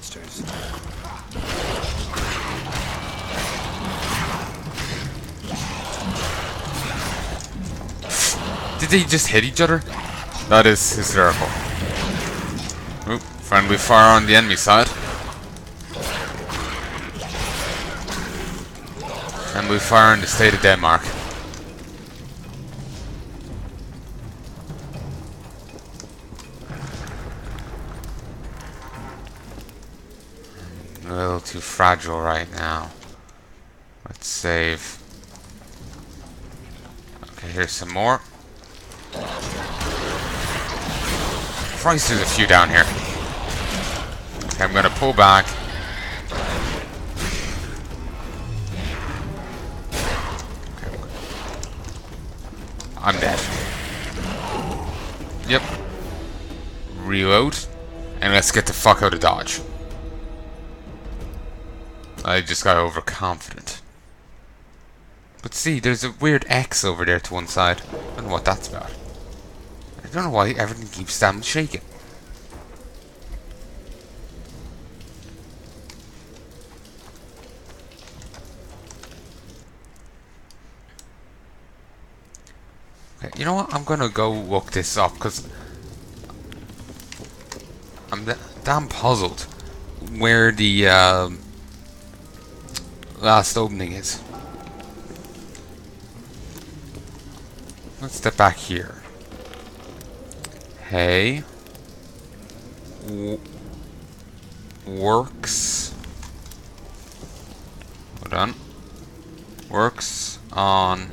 monsters. Did they just hit each other? That is hysterical. Oop, friendly fire on the enemy side. Friendly fire in the state of Denmark. A little too fragile right now. Let's save. Okay, here's some more. Christ, there's a few down here. Okay, I'm gonna pull back. Okay. I'm dead. Yep. Reload. And let's get the fuck out of Dodge. I just got overconfident. But see, there's a weird X over there to one side. I don't know what that's about. I don't know why everything keeps damn shaking. Okay, you know what? I'm gonna go look this up because I'm damn puzzled where the last opening is. Let's step back here. Hey. Works. Hold on. Works on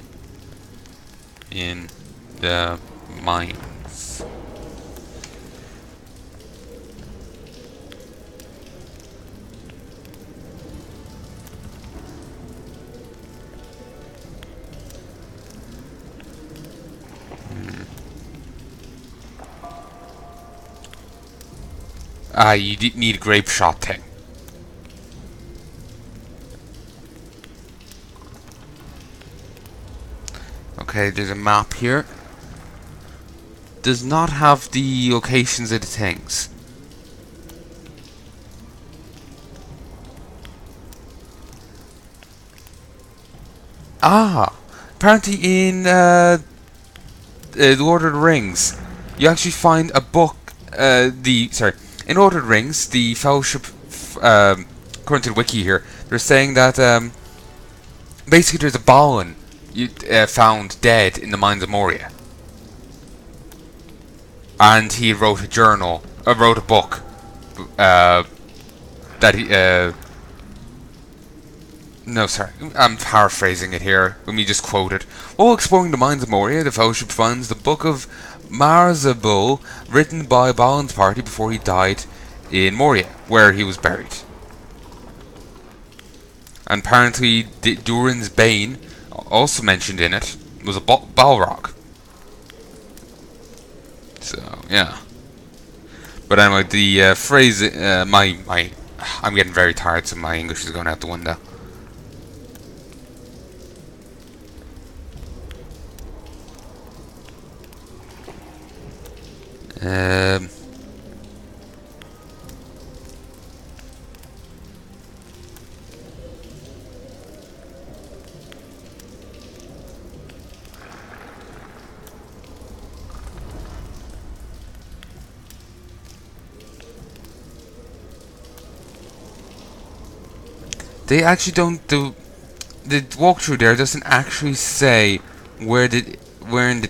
in the mines. You need a grape shot thing. Okay, there's a map here. Does not have the locations of the things. Ah! Apparently in The Lord of the Rings, you actually find a book, in Lord of the Rings, the Fellowship, according to the wiki here, they're saying that, basically there's a Balin found dead in the mines of Moria. And he wrote a journal, wrote a book, that he, no, sorry, I'm paraphrasing it here. Let me just quote it. While exploring the mines of Moria, the Fellowship finds the Book of Marzabul, written by Balin's party before he died in Moria, where he was buried. And apparently, Durin's Bane, also mentioned in it, was a Balrog. So, yeah. But anyway, the phrase, I'm getting very tired, so my English is going out the window. They actually don't do the walkthrough there doesn't actually say where in the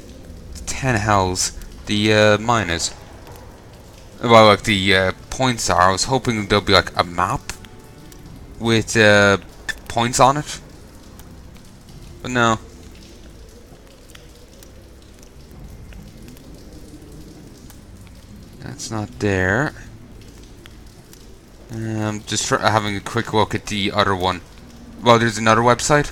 10 hells the mine is. Well, like the points are. I was hoping there'll be like a map with points on it, but no. That's not there. Just having a quick look at the other one. Well, there's another website.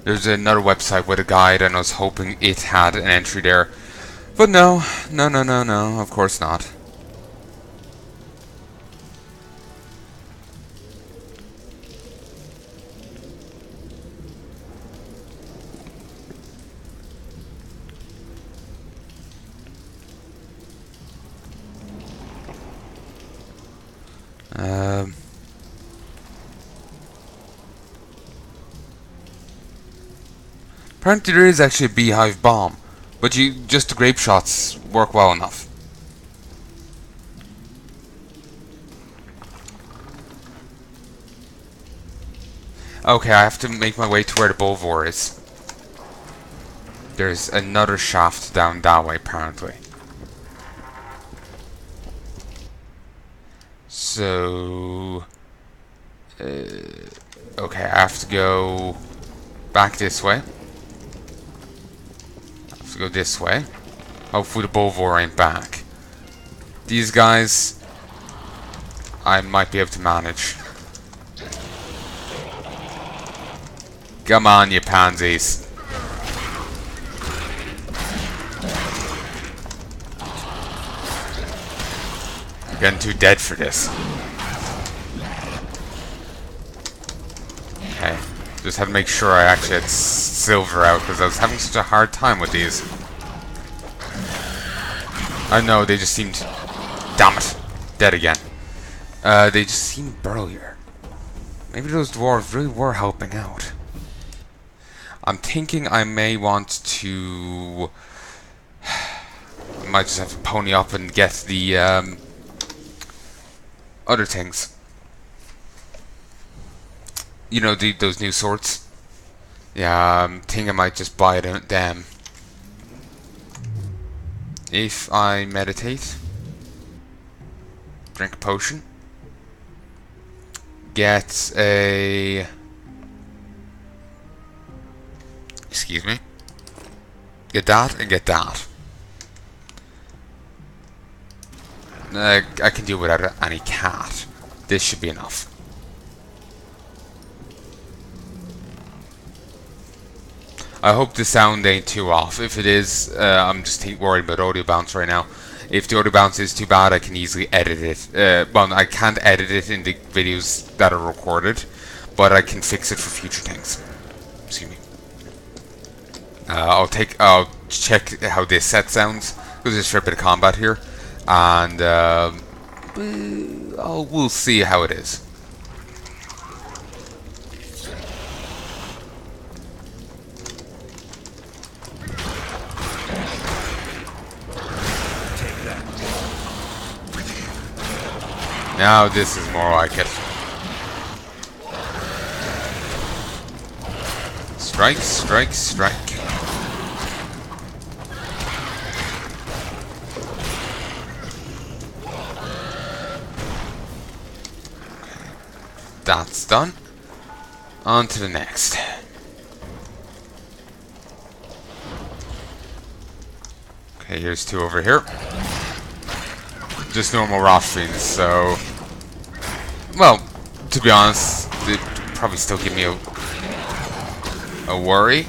There's another website with a guide, and I was hoping it had an entry there. But no, of course not. Um, apparently there is actually a beehive bomb, but just the grape shots work well enough. Okay, I have to make my way to where the Bulvor is. There's another shaft down that way, apparently. So... okay, I have to go back this way. I have to go this way. Hopefully the Bulvor ain't back. These guys, I might be able to manage. Come on, you pansies. I'm getting too dead for this. Okay, just had to make sure I actually had silver out because I was having such a hard time with these. I know, they just seemed... Damn it. Dead again. They just seemed burlier. Maybe those dwarves really were helping out. I'm thinking I may want to... I might just have to pony up and get the other things. You know, those new swords. Yeah, I think I might just buy them. If I meditate, drink a potion, get a... Excuse me. Get that and get that. I can deal without any cat. This should be enough. I hope the sound ain't too off. If it is, I'm just worried about audio bounce right now. If the audio bounce is too bad, I can easily edit it. Well, I can't edit it in the videos that are recorded, but I can fix it for future things. Excuse me. I'll check how this set sounds, because there's a fair bit of combat here, and we'll see how it is. Now this is more like it. Strike, strike, strike. That's done. On to the next. Okay, here's two over here. Just normal Rothfiends, so... Well, to be honest, they'd probably still give me a worry.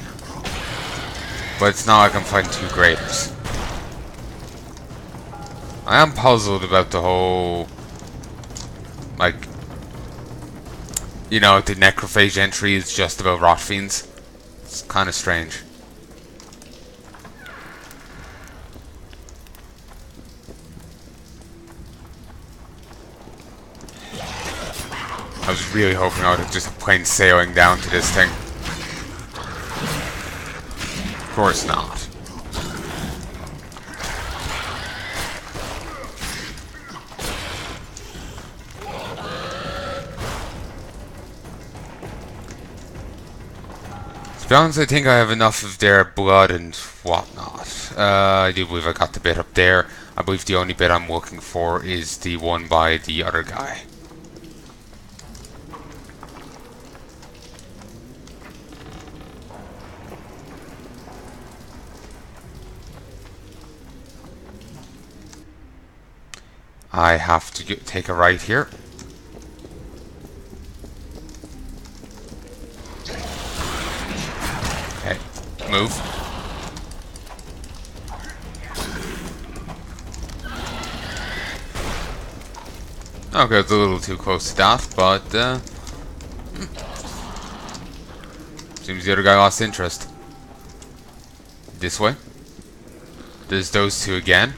But it's not like I'm fighting two graders. I am puzzled about the whole... Like... You know, the necrophage entry is just about Rothfiends. It's kind of strange. I was really hoping I would have just plain sailing down to this thing. Of course not. To be honest, I think I have enough of their blood and whatnot. I do believe I got the bit up there. I believe the only bit I'm looking for is the one by the other guy. I have to take a right here. Okay, move. Okay, it's a little too close to that, but seems the other guy lost interest. This way. There's those two again.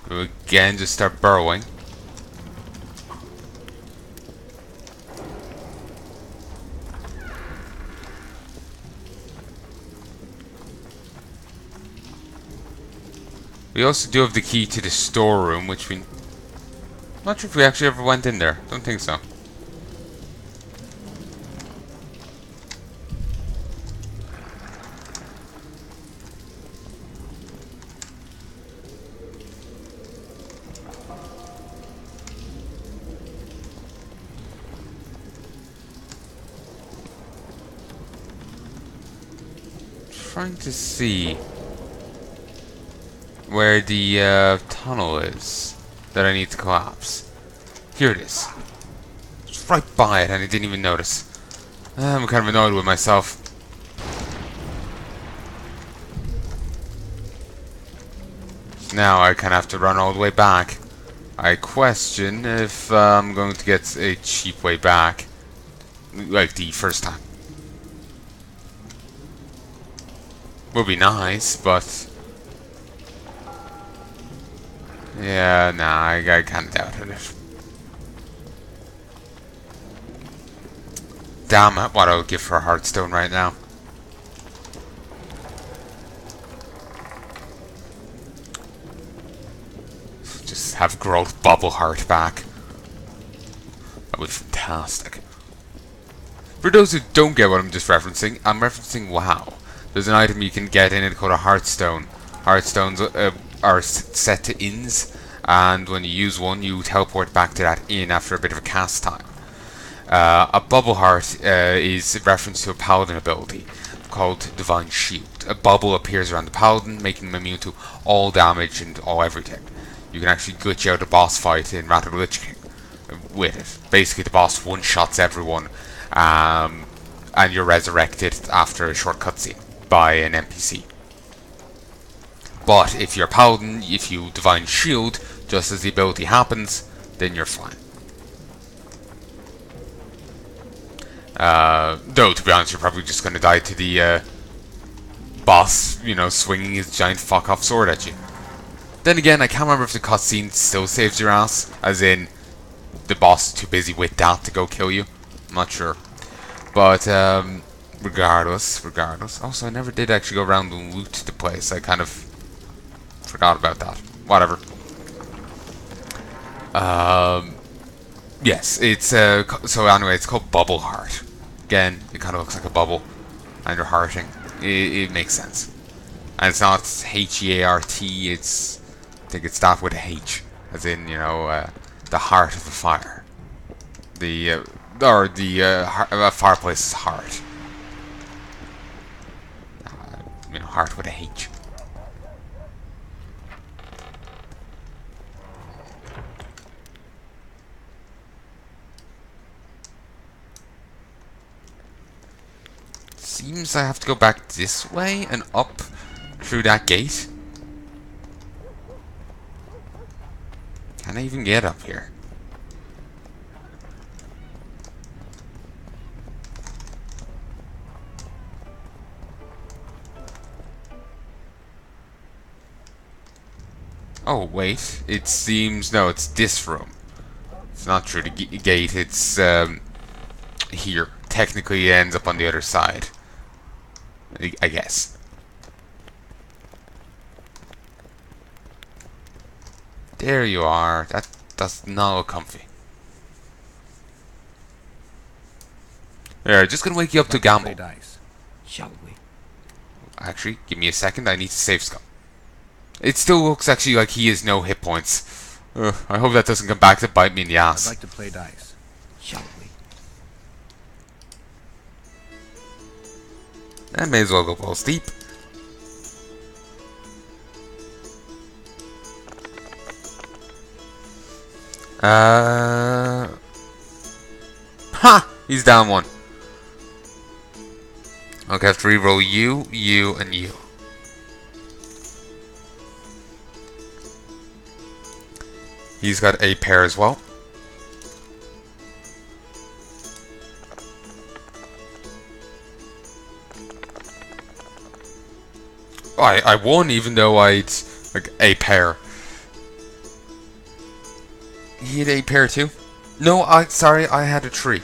Who again just start burrowing. We also do have the key to the storeroom, which we... Not sure if we actually ever went in there. Don't think so. Trying to see where the tunnel is that I need to collapse. Here it is. It's right by it and I didn't even notice. I'm kind of annoyed with myself. Now I kind of have to run all the way back. I question if I'm going to get a cheap way back, like the first time. Would be nice, but yeah, nah, I kind of doubted it. Damn it, what I would give for a Heartstone right now. Just have growth bubble heart back. That would be fantastic. For those who don't get what I'm just referencing, I'm referencing WoW. There's an item you can get in it called a Heartstone. Heartstones are set to inns, and when you use one, you teleport back to that inn after a bit of a cast time. A bubble heart is a reference to a paladin ability called Divine Shield. A bubble appears around the paladin, making them immune to all damage and all everything. You can actually glitch out a boss fight in Wrath of the Lich King with it. Basically, the boss one-shots everyone, and you're resurrected after a short cutscene by an NPC. But if you're a paladin, if you Divine Shield, just as the ability happens, then you're fine. Though, to be honest, you're probably just going to die to the boss, you know, swinging his giant fuck-off sword at you. Then again, I can't remember if the cutscene still saves your ass, as in, the boss is too busy with that to go kill you. I'm not sure. But, regardless. Also, I never did actually go around and loot the place. I kind of forgot about that. Whatever. Yes, it's so anyway, it's called Bubble Heart. Again, it kind of looks like a bubble, and you're hearting. It makes sense. And it's not H-E-A-R-T. It's, I think it's that with a H, as in, you know, the heart of the fire. The fireplace's heart. You know, heart with a H. Seems I have to go back this way and up through that gate. Can I even get up here? Oh, wait. It seems... No, it's this room. It's not through the gate. It's here. Technically, it ends up on the other side. I guess. There you are. That does not look comfy. There, just gonna wake you up to gamble. Dice, shall we? Actually, give me a second. I need to save Scum. It still looks actually like he has no hit points. I hope that doesn't come back to bite me in the ass. I'd like to play dice. Shall we? I may as well go balls deep. Ha! He's down one. Okay, I have to reroll you, you, and you. He's got a pair as well. I won even though I'd like a pair. He had a pair too? No, sorry, I had a tree.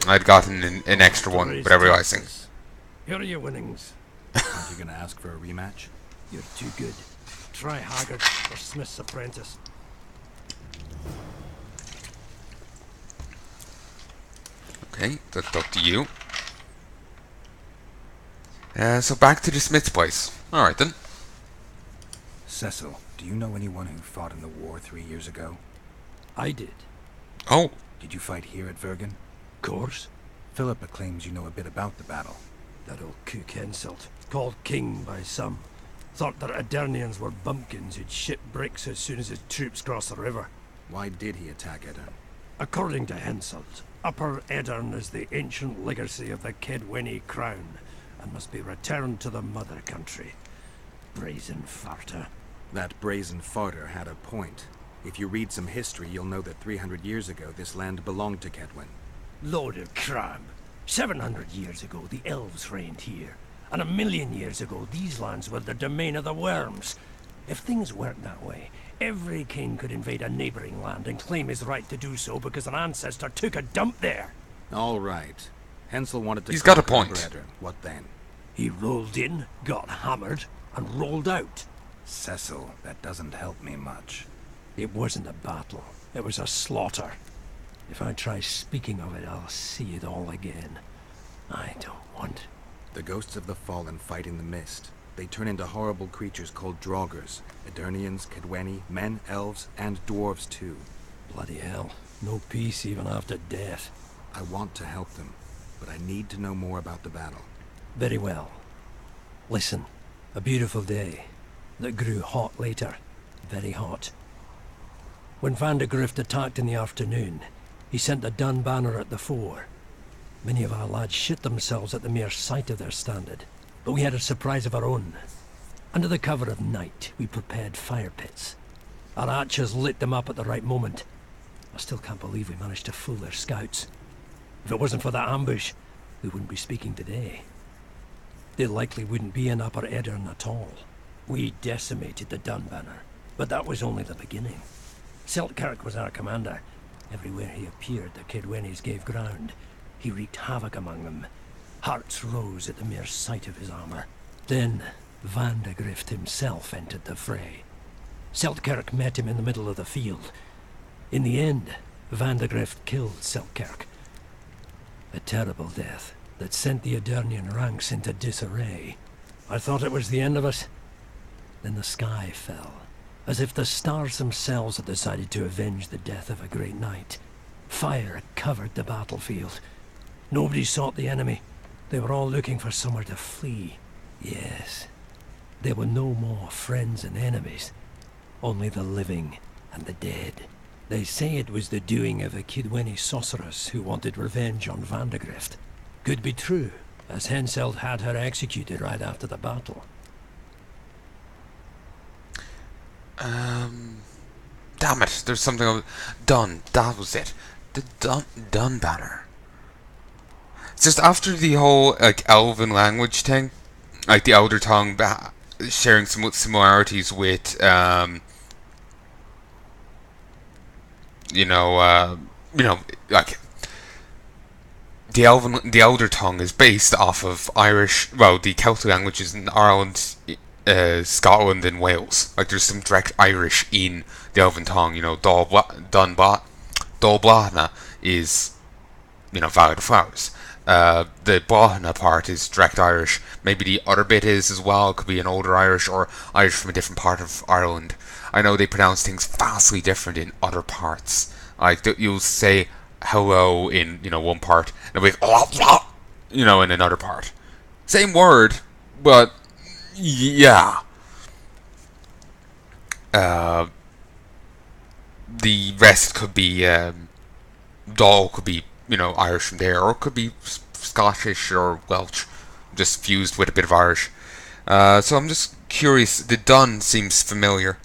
I'd gotten an extra one without realizing. Here are your winnings. Aren't you gonna ask for a rematch? You're too good. Try Haggard or Smith's apprentice. Okay, that's up to you. So back to the Smith's place. Alright then. Cecil, do you know anyone who fought in the war 3 years ago? I did. Oh, Did you fight here at Vergen? Course. Philip claims you know a bit about the battle. That old cook insult. Called king by some. Thought that Adernians were bumpkins who'd shit bricks as soon as his troops crossed the river. Why did he attack Edern? According to Henselt, Upper Edern is the ancient legacy of the Kedwenny crown and must be returned to the mother country. Brazen farter. That brazen farter had a point. If you read some history, you'll know that 300 years ago this land belonged to Kedwen. Load of crab. 700 years ago the elves reigned here, and 1,000,000 years ago these lands were the domain of the worms. If things weren't that way, every king could invade a neighboring land and claim his right to do so because an ancestor took a dump there. All right. Hensel wanted to He's got a conquer point. Edern. What then? He rolled in, got hammered, and rolled out. Cecil, that doesn't help me much. It wasn't a battle. It was a slaughter. If I try speaking of it, I'll see it all again. I don't want... The ghosts of the fallen fight in the mist. They turn into horrible creatures called Draugrs. Eternians, Kedwenny, men, elves, and dwarves too. Bloody hell. No peace even after death. I want to help them, but I need to know more about the battle. Very well. Listen. A beautiful day that grew hot later. Very hot. When Van de Grift attacked in the afternoon, he sent a dun banner at the fore. Many of our lads shit themselves at the mere sight of their standard, but we had a surprise of our own. Under the cover of night, we prepared fire pits. Our archers lit them up at the right moment. I still can't believe we managed to fool their scouts. If it wasn't for that ambush, we wouldn't be speaking today. They likely wouldn't be in Upper Edern at all. We decimated the dun banner, but that was only the beginning. Seltkirk was our commander. Everywhere he appeared, the Kedwennies gave ground. He wreaked havoc among them. Hearts rose at the mere sight of his armor. Then, Van de Grift himself entered the fray. Seltkirk met him in the middle of the field. In the end, Van de Grift killed Seltkirk. A terrible death that sent the Adernian ranks into disarray. I thought it was the end of us. Then the sky fell, as if the stars themselves had decided to avenge the death of a great knight. Fire covered the battlefield. Nobody sought the enemy. They were all looking for somewhere to flee. Yes, there were no more friends and enemies, only the living and the dead. They say it was the doing of a Kedwenny sorceress who wanted revenge on Van de Grift. Could be true, as Henselt had her executed right after the battle. Damn it, there's something done. That was it. The done banner. It's just after the whole like elven language thing, like the Elder Tongue sharing some similarities with like the Elder Tongue is based off of Irish, well, the Celtic languages in Ireland, Scotland and Wales. Like there's some direct Irish in the Elven Tongue. Dalblana is, Valley of the Flowers. The Blahna part is direct Irish. Maybe the other bit is as well. It could be an older Irish or Irish from a different part of Ireland. I know they pronounce things vastly different in other parts. Like you'll say hello in one part, and it'll be in another part. Same word, but yeah. The rest could be Doll could be Irish from there, or it could be Scottish or Welsh, just fused with a bit of Irish. So I'm just curious. The Dun seems familiar.